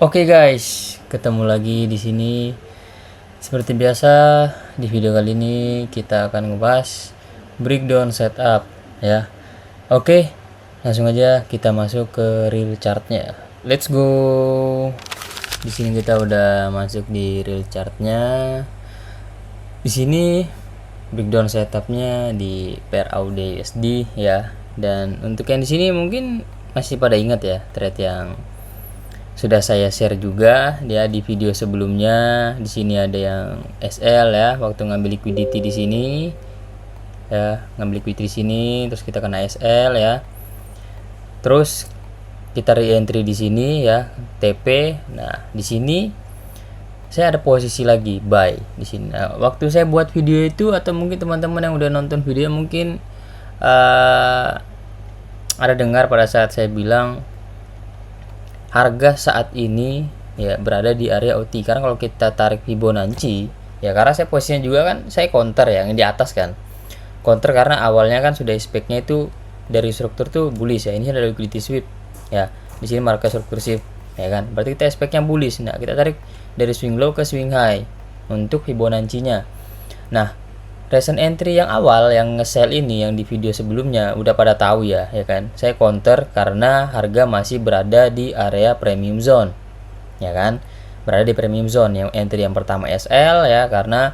Oke guys, ketemu lagi di sini. Seperti biasa, di video kali ini kita akan ngebahas breakdown setup ya. Oke, langsung aja kita masuk ke real chartnya. Let's go. Di sini kita udah masuk di real chartnya. Di sini breakdown setupnya di pair AUD USD ya. Dan untuk yang di sini mungkin masih pada ingat ya trade yang sudah saya share juga dia di video sebelumnya. Di sini ada yang SL ya, waktu ngambil liquidity di sini ya, ngambil liquidity di sini terus kita kena SL ya. Terus kita re-entry di sini ya, TP. Nah, di sini saya ada posisi lagi buy di sini. Nah, waktu saya buat video itu atau mungkin teman-teman yang udah nonton video mungkin ada dengar pada saat saya bilang harga saat ini ya berada di area OT. Karena kalau kita tarik Fibonacci ya, karena saya posisinya juga kan saya counter ya, yang di atas kan counter karena awalnya kan sudah speknya itu dari struktur tuh bullish ya. Ini ada liquidity sweep ya, di sini market struktur shift ya kan, berarti kita speknya bullish. Nah, kita tarik dari swing low ke swing high untuk Fibonacci nya. Nah, recent entry yang awal yang nge-sell ini yang di video sebelumnya udah pada tahu ya kan. Saya counter karena harga masih berada di area premium zone. Ya kan? Berada di premium zone. Yang entry yang pertama SL ya, karena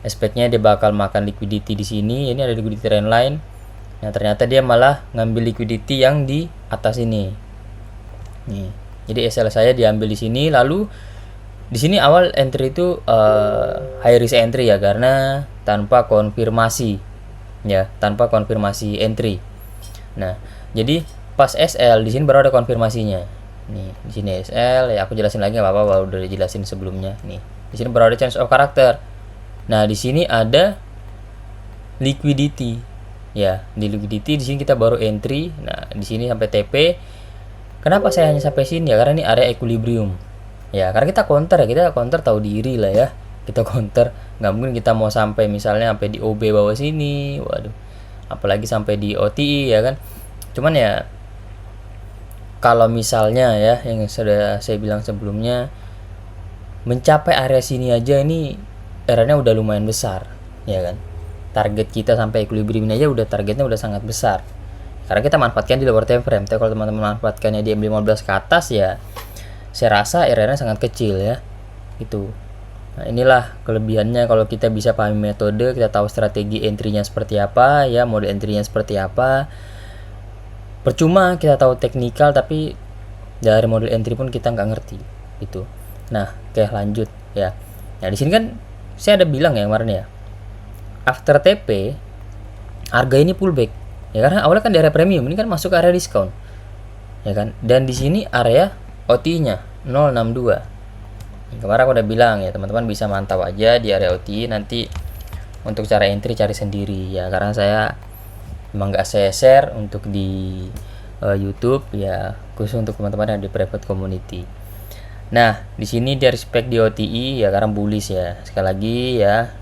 aspeknya dia bakal makan liquidity di sini. Ini ada liquidity trend line. Nah, ternyata dia malah ngambil liquidity yang di atas ini. Nih. Jadi SL saya diambil di sini, lalu di sini awal entry itu high risk entry ya, karena tanpa konfirmasi ya, tanpa konfirmasi entry. Nah, jadi pas SL di sini baru ada konfirmasinya. Nih, di sini SL ya, aku jelasin lagi nggak apa-apa, udah dijelasin sebelumnya. Nih, di sini baru ada change of character. Nah, di sini ada liquidity. Ya, di liquidity di sini kita baru entry. Nah, di sini sampai TP. Kenapa saya hanya sampai sini ya? Karena ini area equilibrium. Ya, karena kita counter ya, kita counter tahu diri lah ya. Kita counter, nggak mungkin kita mau sampai misalnya sampai di OB bawah sini, waduh, apalagi sampai di OTI ya kan. Cuman ya kalau misalnya ya yang sudah saya bilang sebelumnya, mencapai area sini aja ini eranya udah lumayan besar ya kan. Target kita sampai equilibrium aja udah, targetnya udah sangat besar karena kita manfaatkan di lower time frame. Tapi kalau teman-teman manfaatkannya di M15 ke atas ya, saya rasa eranya sangat kecil ya itu. Nah, inilah kelebihannya kalau kita bisa pahami metode, kita tahu strategi entry-nya seperti apa ya, mode entry-nya seperti apa. Percuma kita tahu teknikal tapi dari model entry pun kita nggak ngerti gitu. Nah, oke lanjut ya. Nah, di sini kan saya ada bilang ya kemarin ya, after TP harga ini pullback ya, karena awalnya kan di area premium, ini kan masuk ke area diskon ya kan. Dan di sini area OT-nya 062. Kemarin aku udah bilang ya, teman-teman bisa mantau aja di area OT. Nanti untuk cara entry cari sendiri ya, karena saya emang nggak saya share untuk di YouTube ya, khusus untuk teman-teman yang di private community. Nah, di sini dia respect di OTI ya, karena bullish ya. Sekali lagi ya,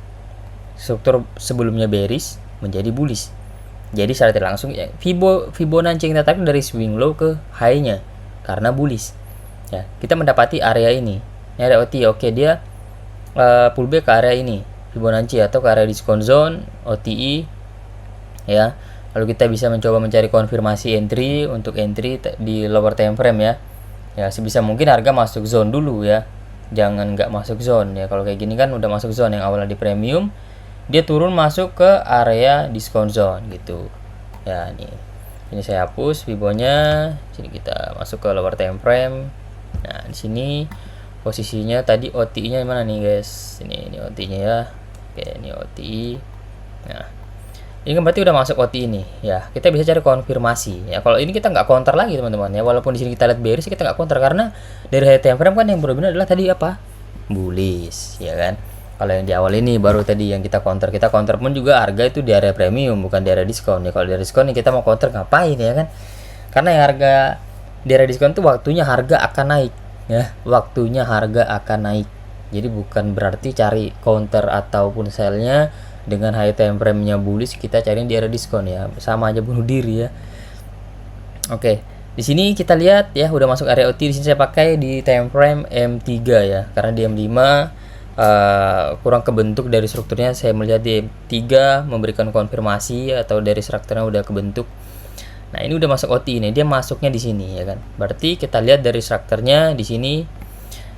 struktur sebelumnya bearish menjadi bullish. Jadi secara tidak langsung ya, Fibonacci yang kita tarik dari swing low ke high-nya karena bullish. Ya, kita mendapati area ini. Ini ada OT, oke, dia pullback ke area ini Fibonacci atau ke area discount zone OTI ya. Lalu kita bisa mencoba mencari konfirmasi entry untuk entry di lower time frame ya. Ya, sebisa mungkin harga masuk zone dulu ya, jangan nggak masuk zone ya. Kalau kayak gini kan udah masuk zone, yang awalnya di premium dia turun masuk ke area discount zone gitu ya. Nih, ini saya hapus Fibonya, sini kita masuk ke lower time frame. Nah, di sini posisinya tadi OTI-nya mana nih guys? Ini OTI-nya ya. Oke, ini OTI. Nah, ini kan berarti udah masuk OTI ini ya. Kita bisa cari konfirmasi ya. Kalau ini kita nggak counter lagi teman-teman ya. Walaupun di sini kita lihat bearish, kita nggak counter karena dari high time frame kan yang berbeda adalah tadi apa? Bullish ya kan. Kalau yang di awal ini baru tadi yang kita counter. Kita counter pun juga harga itu di area premium, bukan di area diskon ya. Kalau di area diskon kita mau counter ngapain ya kan? Karena yang harga di area diskon itu waktunya harga akan naik ya, waktunya harga akan naik. Jadi bukan berarti cari counter ataupun sell-nya dengan high time frame-nya bullish kita cari di area diskon ya, sama aja bunuh diri ya. Oke, Di sini kita lihat ya udah masuk area OT. Di sini saya pakai di time frame M3 ya, karena di M5 kurang kebentuk dari strukturnya. Saya melihat di M3 memberikan konfirmasi atau dari strukturnya udah kebentuk. Nah, ini udah masuk OT ini, dia masuknya di sini ya kan. Berarti kita lihat dari strukturnya di sini.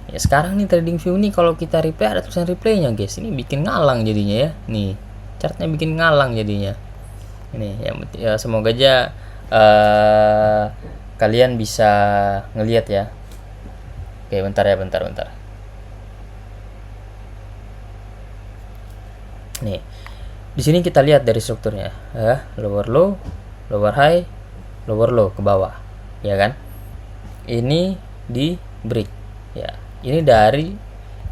Ya sekarang nih trading view nih kalau kita replay ada tulisan replaynya guys. Ini bikin ngalang jadinya ya. Nih, chartnya bikin ngalang jadinya. Ini ya semoga aja kalian bisa ngelihat ya. Oke, bentar ya, bentar. Nih, di sini kita lihat dari strukturnya, ya, lower low, lower high, lower low ke bawah, ya kan? Ini di break, ya. Ini dari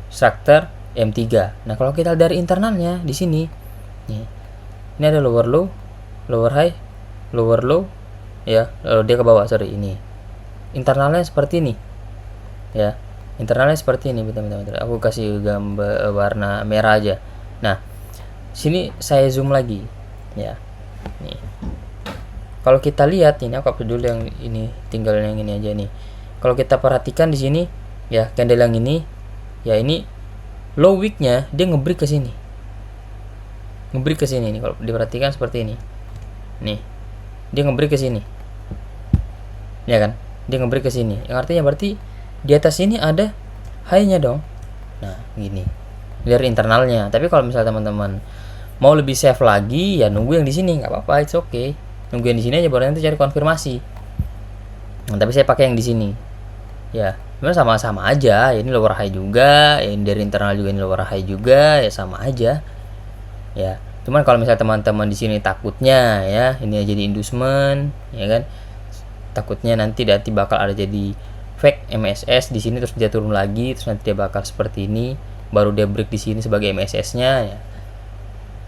struktur M3. Nah, kalau kita dari internalnya di sini, nih, ini ada lower low, lower high, lower low, ya, lalu dia ke bawah. Sorry, ini internalnya seperti ini, ya. Internalnya seperti ini. Bentar. Aku kasih gambar warna merah aja. Nah, sini saya zoom lagi ya. Nih, kalau kita lihat ini, aku hapus dulu yang ini, tinggal yang ini aja nih. Kalau kita perhatikan di sini ya, candle yang ini ya, ini low wicknya dia ngebreak ke sini, nih. Kalau diperhatikan seperti ini nih, dia ngebreak ke sini ya kan, dia ngebreak ke sini, yang artinya berarti di atas ini ada high-nya dong. Nah, gini dari internalnya. Tapi kalau misalnya teman-teman mau lebih safe lagi ya, nunggu yang di sini, nggak apa-apa, it's okay. Nunggu yang di sini aja, baru nanti cari konfirmasi. Nah, tapi saya pakai yang di sini ya, sebenarnya sama-sama aja. Ini lower high juga, ini dari internal juga, ini lower high juga, ya sama aja ya. Cuman kalau misalnya teman-teman di sini takutnya ya, ini aja di inducement ya kan, takutnya nanti bakal ada jadi fake MSS di sini, terus dia turun lagi, terus nanti dia bakal seperti ini, baru dia break di sini sebagai MSS-nya ya.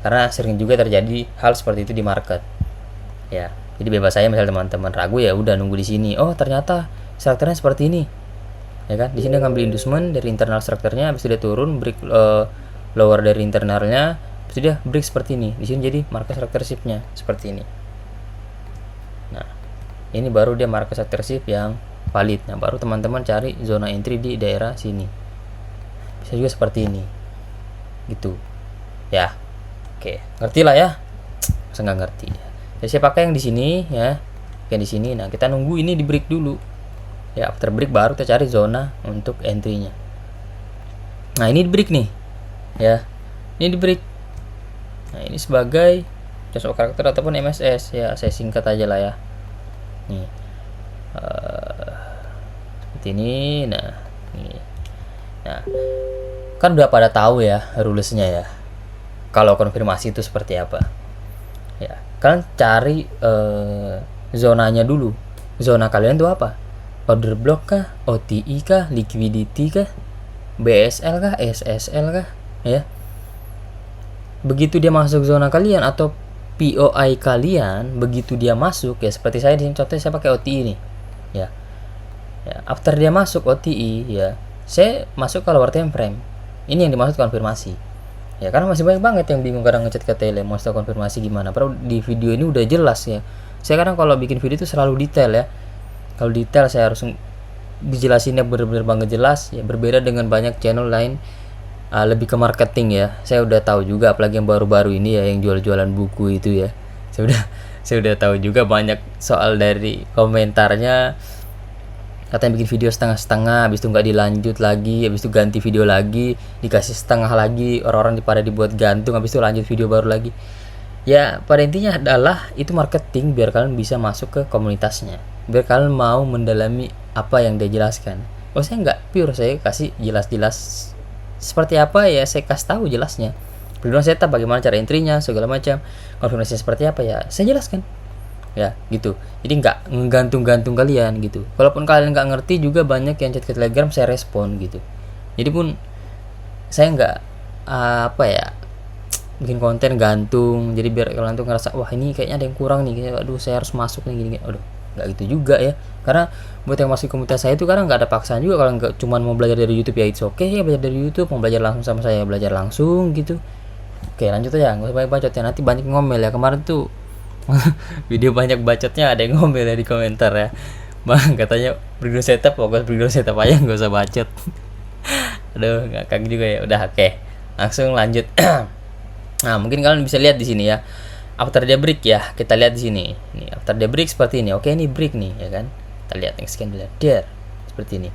Karena sering juga terjadi hal seperti itu di market ya. Jadi bebas saya, misalnya teman-teman ragu ya udah nunggu di sini. Oh, ternyata strukturnya seperti ini ya kan. Di sini ngambil inducement dari internal strukturnya, habis itu dia turun break lower dari internalnya, habis itu dia break seperti ini. Di sini jadi market structure-nya seperti ini. Nah, ini baru dia market structure yang valid. Nah, baru teman-teman cari zona entry di daerah sini. Bisa juga seperti ini gitu ya. Oke, ngerti lah ya. Masa nggak ngerti ya. Jadi saya pakai yang di sini ya, yang di sini. Nah, kita nunggu ini di break dulu ya. After break baru kita cari zona untuk entry-nya. Nah, ini di break nih ya, ini di break. Nah, ini sebagai change of character ataupun MSS ya, saya singkat aja lah ya. Nih seperti ini. Nah, nih, nah kan udah pada tahu ya rulesnya ya, kalau konfirmasi itu seperti apa ya. Kalian cari zonanya dulu. Zona kalian itu apa? Order block kah, OTI kah, liquidity kah, BSL kah, SSL kah ya. Begitu dia masuk zona kalian atau POI kalian, begitu dia masuk ya, seperti saya di sini contohnya saya pakai OTI nih ya. After dia masuk OTI ya, saya masuk ke lower time frame. Ini yang dimaksud konfirmasi ya, karena masih banyak banget yang bingung kadang ngechat ke tele mau tahu konfirmasi gimana. Padahal di video ini udah jelas ya. Saya kadang kalau bikin video itu selalu detail ya. Kalau detail saya harus dijelasinnya bener-bener banget jelas ya. Berbeda dengan banyak channel lain lebih ke marketing ya. Saya udah tahu juga, apalagi yang baru-baru ini ya, yang jual-jualan buku itu ya. Saya udah tahu juga banyak soal dari komentarnya. Katanya bikin video setengah-setengah, habis itu nggak dilanjut lagi, habis itu ganti video lagi, dikasih setengah lagi, orang-orang pada dibuat gantung, habis itu lanjut video baru lagi. Ya, pada intinya adalah itu marketing biar kalian bisa masuk ke komunitasnya, biar kalian mau mendalami apa yang dia jelaskan. Oh, saya nggak pure, saya kasih jelas-jelas seperti apa ya, saya kasih tahu jelasnya. Peluang setup, bagaimana cara entry-nya, segala macam, konfirmasinya seperti apa ya, saya jelaskan. Ya gitu, jadi nggak ngegantung-gantung kalian gitu. Walaupun kalian nggak ngerti juga banyak yang chat ke Telegram, saya respon gitu. Jadi pun saya nggak bikin konten gantung, jadi biar kalian tuh ngerasa wah ini kayaknya ada yang kurang nih, aduh saya harus masuk nih gini. Aduh, nggak gitu juga ya. Karena buat yang masuk komunitas saya itu karena nggak ada paksaan juga. Kalau nggak cuman mau belajar dari YouTube ya it's okay ya, belajar dari YouTube. Mau belajar langsung sama saya, belajar langsung gitu. Oke, lanjut aja, nggak usah banyak bacot ya, nanti banyak ngomel ya. Kemarin tuh video banyak bacotnya, ada yang ngomel ya di komentar ya. Bang katanya breakdown setup, fokus breakdown setup aja, nggak usah bacot. Aduh, ngakak juga ya. Udah, oke. Langsung lanjut. Nah, mungkin kalian bisa lihat di sini ya. After the break ya, kita lihat di sini. Ini after the break seperti ini. Oke, ini break nih, ya kan? Kita lihat yang scan dulu. There. Seperti ini.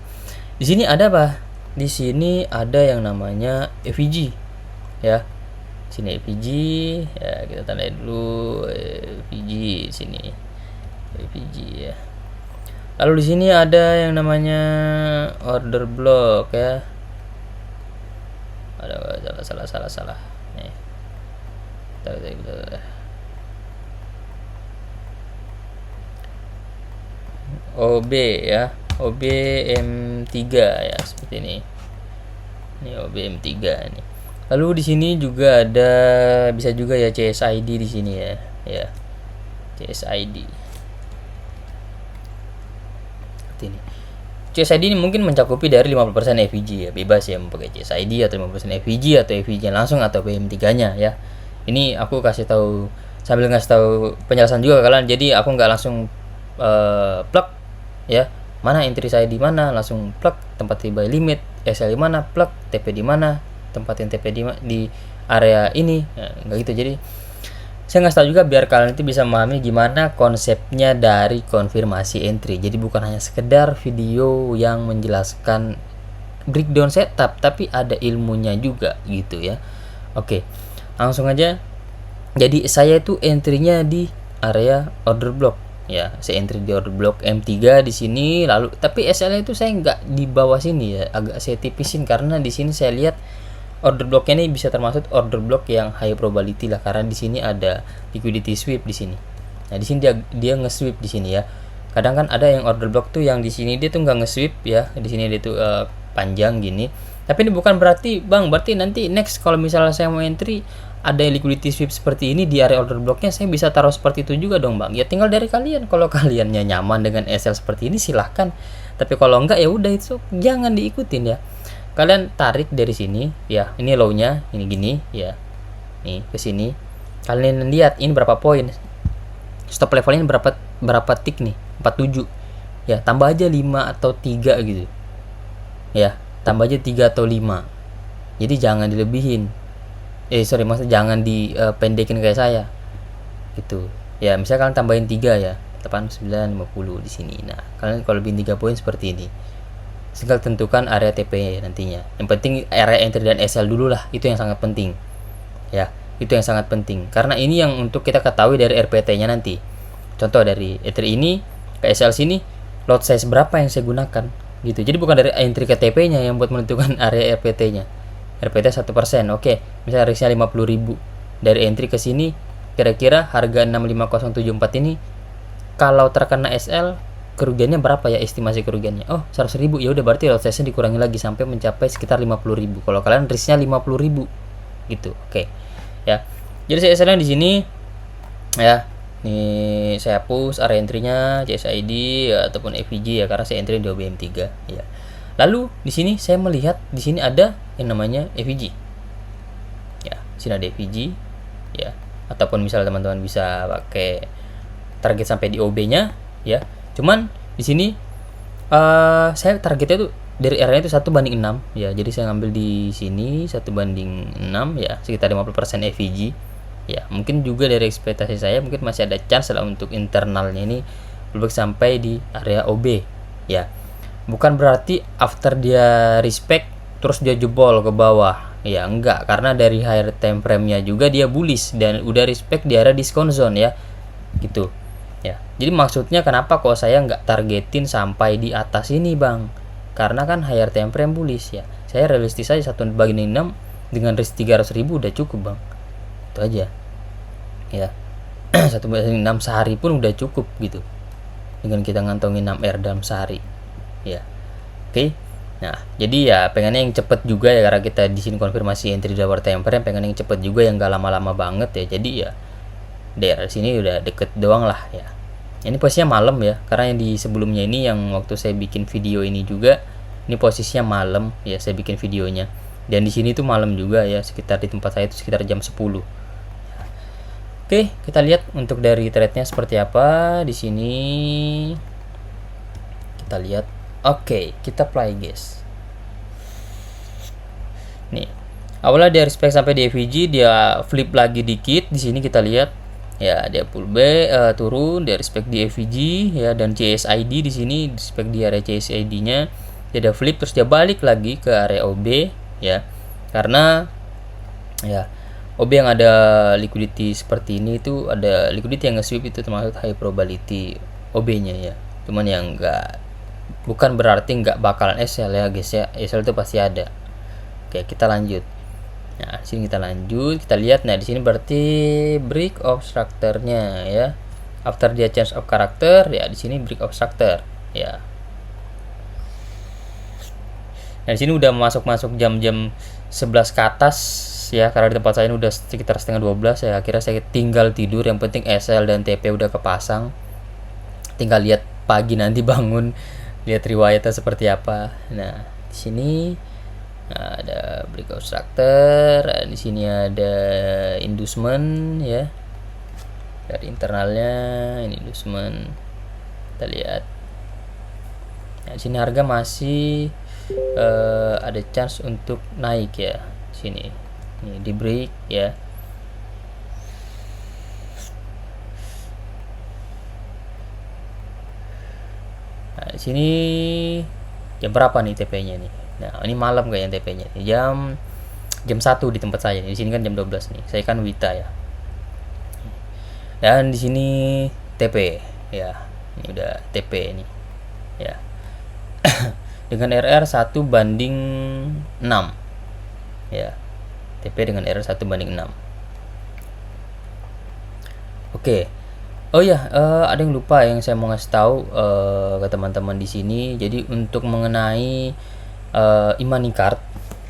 Di sini ada apa? Di sini ada yang namanya EVG. Ya. Sini EVG, ya kita tandai dulu EVG sini. EVG ya. Lalu di sini ada yang namanya order block ya. Ada salah. Nih. OB ya. OB M3 ya, seperti ini. Ini OB M3 nih. Lalu di sini juga ada, bisa juga ya CSID di sini ya. Ya. CSID. Seperti ini. CSID ini mungkin mencakupi dari 50% EVG ya, bebas ya mau pakai CSID atau 50% EVG atau EVG langsung atau BM3-nya ya. Ini aku kasih tahu sambil ngasih tahu penjelasan juga ke kalian. Jadi aku nggak langsung plug ya. Mana entry saya di mana, langsung plug tempat by limit, SL di mana, plug TP di mana, tempat yang TP di area ini. Nah, nggak gitu. Jadi saya ngasih tahu juga biar kalian itu bisa memahami gimana konsepnya dari konfirmasi entry. Jadi bukan hanya sekedar video yang menjelaskan breakdown setup, tapi ada ilmunya juga gitu ya. Oke, langsung aja. Jadi saya itu entry-nya di area order block ya. Saya entry di order block M3 di sini, lalu tapi SL-nya itu saya nggak di bawah sini ya, agak saya tipisin karena di sini saya lihat order blocknya ini bisa termasuk order block yang high probability lah, karena di sini ada liquidity sweep di sini. Nah di sini dia nge-sweep di sini ya. Kadang kan ada yang order block tuh yang di sini dia tuh nggak nge-sweep ya, di sini dia tuh panjang gini. Tapi ini bukan berarti bang, berarti nanti next kalau misalnya saya mau entry ada liquidity sweep seperti ini di area order blocknya, saya bisa taruh seperti itu juga dong bang. Ya tinggal dari kalian, kalau kaliannya nyaman dengan SL seperti ini silahkan. Tapi kalau enggak ya udah itu jangan diikutin ya. Kalian tarik dari sini ya, ini low-nya ini gini ya, nih ke sini. Kalian lihat ini berapa poin, stop levelnya berapa tick nih, 47 ya, tambah aja 5 atau 3 gitu ya, tambah aja 3 atau 5. Jadi jangan dilebihin, maksudnya jangan dipendekin kayak saya gitu ya. Misalnya kalian tambahin 3 ya, 8, 9, 50 di sini. Nah kalian kalau lebihin 3 poin seperti ini, tinggal tentukan area TP nantinya. Yang penting area entry dan SL dulu lah, itu yang sangat penting ya, itu yang sangat penting karena ini yang untuk kita ketahui dari RPT-nya nanti. Contoh dari entry ini ke SL sini, lot size berapa yang saya gunakan gitu. Jadi bukan dari entry ke TP-nya yang buat menentukan area RPT-nya. RPT 1%, oke, misalnya risknya 50.000 dari entry ke sini, kira-kira harga 65074 ini kalau terkena SL kerugiannya berapa ya, estimasi kerugiannya? Oh 100.000, ya udah berarti lot size-nya dikurangi lagi sampai mencapai sekitar 50.000 kalau kalian risknya 50.000 gitu. Oke ya, jadi saya SL di sini ya. Nih saya hapus area entry-nya CSID ya, ataupun EVG ya, karena saya entry di OBM3 ya. Lalu di sini saya melihat di sini ada yang namanya EVG ya, sini ada EVG ya, ataupun misalnya teman-teman bisa pakai target sampai di OB-nya ya. Cuman di sini saya targetnya tuh dari area itu 1:6 ya. Jadi saya ngambil di sini 1:6 ya, sekitar 50% EVG ya. Mungkin juga dari ekspektasi saya mungkin masih ada chance lah untuk internalnya ini lebih sampai di area OB ya. Bukan berarti after dia respect terus dia jebol ke bawah ya, enggak, karena dari higher time frame-nya juga dia bullish dan udah respect di area discount zone ya gitu ya. Jadi maksudnya kenapa kok saya nggak targetin sampai di atas ini bang, karena kan higher time frame bullish ya. Saya realistis aja 1/6 dengan risk 300.000 udah cukup bang, itu aja ya. 1/6 sehari pun udah cukup gitu, dengan kita ngantongin 6R dalam sehari ya. Oke. Nah jadi ya pengennya yang cepet juga ya, karena kita di sini konfirmasi entry di lower time frame, pengen yang cepet juga yang gak lama-lama banget ya. Jadi ya daerah sini udah deket doang lah ya. Ini posisinya malam ya, karena yang di sebelumnya ini yang waktu saya bikin video ini juga ini posisinya malam ya, saya bikin videonya. Dan di sini tuh malam juga ya, sekitar di tempat saya itu sekitar jam 10. Oke, kita lihat untuk dari trade-nya seperti apa di sini. kita lihat. Oke, kita play guys. Nih, awalnya dari spek sampai di EVG, dia flip lagi dikit. Di sini kita lihat ya, dia pull back, turun dari spek di EVG ya, dan CSID di sini di spek di area CSID-nya dia ada flip, terus dia balik lagi ke area OB ya. Karena ya OB yang ada liquidity seperti ini itu, ada liquidity yang nge-sweep itu termasuk high probability OB-nya ya. Cuman yang bukan berarti nggak bakalan SL ya guys ya. SL itu pasti ada. Oke, kita lanjut. Nah, di sini kita lanjut, kita lihat. Nah, di sini berarti break of structure-nya ya. After dia change of character, ya di sini break of structure ya. Nah, di sini udah masuk jam-jam 11 ke atas ya, karena di tempat saya ini udah sekitar setengah 12 ya. Akhirnya saya tinggal tidur, yang penting SL dan TP udah kepasang. Tinggal lihat pagi nanti bangun, lihat riwayatnya seperti apa. Nah, di sini ada breakout structure, di sini ada inducement ya. Dari internalnya ini inducement. Kita lihat. Nah, di sini harga masih ada chance untuk naik ya. Sini. Ini di break ya. Nah, di sini jam berapa nih TP-nya nih? Nah, ini malam kayaknya TP-nya. Jam 1 di tempat saya. Di sini kan jam 12 nih. Saya kan Wita ya. Dan di sini TP ya. Ini udah TP ini. Ya. Dengan RR 1 banding 6. Ya. TP dengan RR 1 banding 6. Oke. Oh ya, ada yang lupa yang saya mau ngasih tahu ke teman-teman di sini. Jadi untuk mengenai e-money card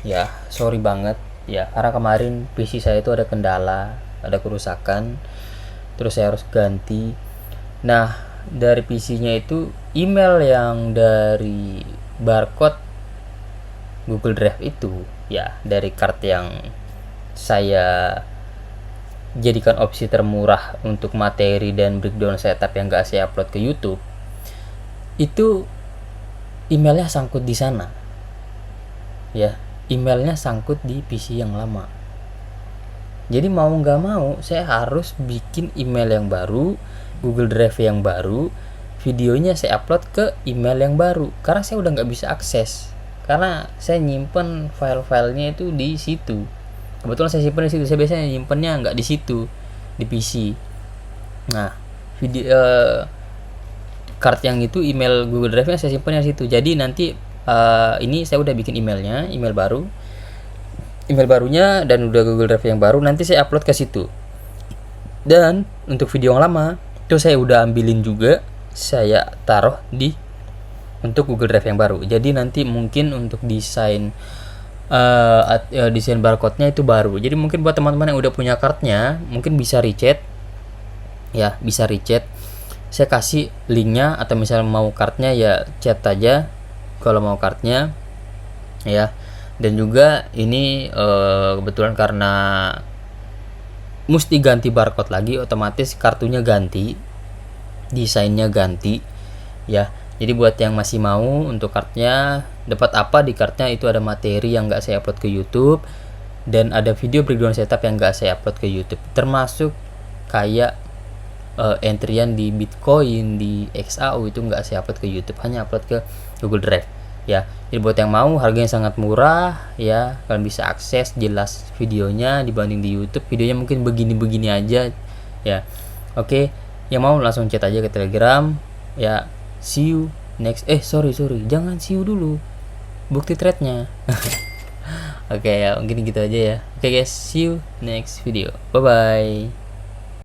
ya, sorry banget ya, karena kemarin PC saya itu ada kendala, ada kerusakan, terus saya harus ganti. Nah, dari PC-nya itu email yang dari barcode Google Drive itu ya, dari card yang saya jadikan opsi termurah untuk materi dan breakdown setup yang gak saya upload ke YouTube, itu emailnya sangkut di sana ya, emailnya sangkut di PC yang lama. Jadi mau nggak mau saya harus bikin email yang baru, Google Drive yang baru, videonya saya upload ke email yang baru, karena saya udah nggak bisa akses, karena saya nyimpen file-filenya itu di situ. Kebetulan saya simpen di situ. Saya biasanya nyimpennya nggak di situ, di PC. Nah, video card yang itu, email Google Drive-nya saya simpennya di situ. Jadi nanti ini saya udah bikin emailnya, email barunya, dan udah Google Drive yang baru, nanti saya upload ke situ. Dan untuk video yang lama itu saya udah ambilin juga, saya taruh di untuk Google Drive yang baru. Jadi nanti mungkin untuk desain barcode-nya itu baru. Jadi mungkin buat teman-teman yang udah punya cardnya, mungkin bisa reset ya, bisa reset. Saya kasih linknya, atau misalnya mau cardnya ya chat aja kalau mau cardnya ya. Dan juga ini kebetulan karena mesti ganti barcode lagi, otomatis kartunya ganti, desainnya ganti ya. Jadi buat yang masih mau untuk cardnya dapat apa di cardnya, itu ada materi yang nggak saya upload ke YouTube, dan ada video breakdown setup yang nggak saya upload ke YouTube, termasuk kayak entrian di Bitcoin, di XAU, itu nggak saya upload ke YouTube, hanya upload ke Google Drive ya. Jadi buat yang mau, harganya sangat murah ya, kalian bisa akses jelas videonya dibanding di YouTube. Videonya mungkin begini-begini aja ya. Oke, yang mau langsung chat aja ke Telegram ya. See you next. Sorry, jangan see you dulu, bukti trade-nya. Oke ya, mungkin gitu aja ya. Oke guys, see you next video. Bye bye.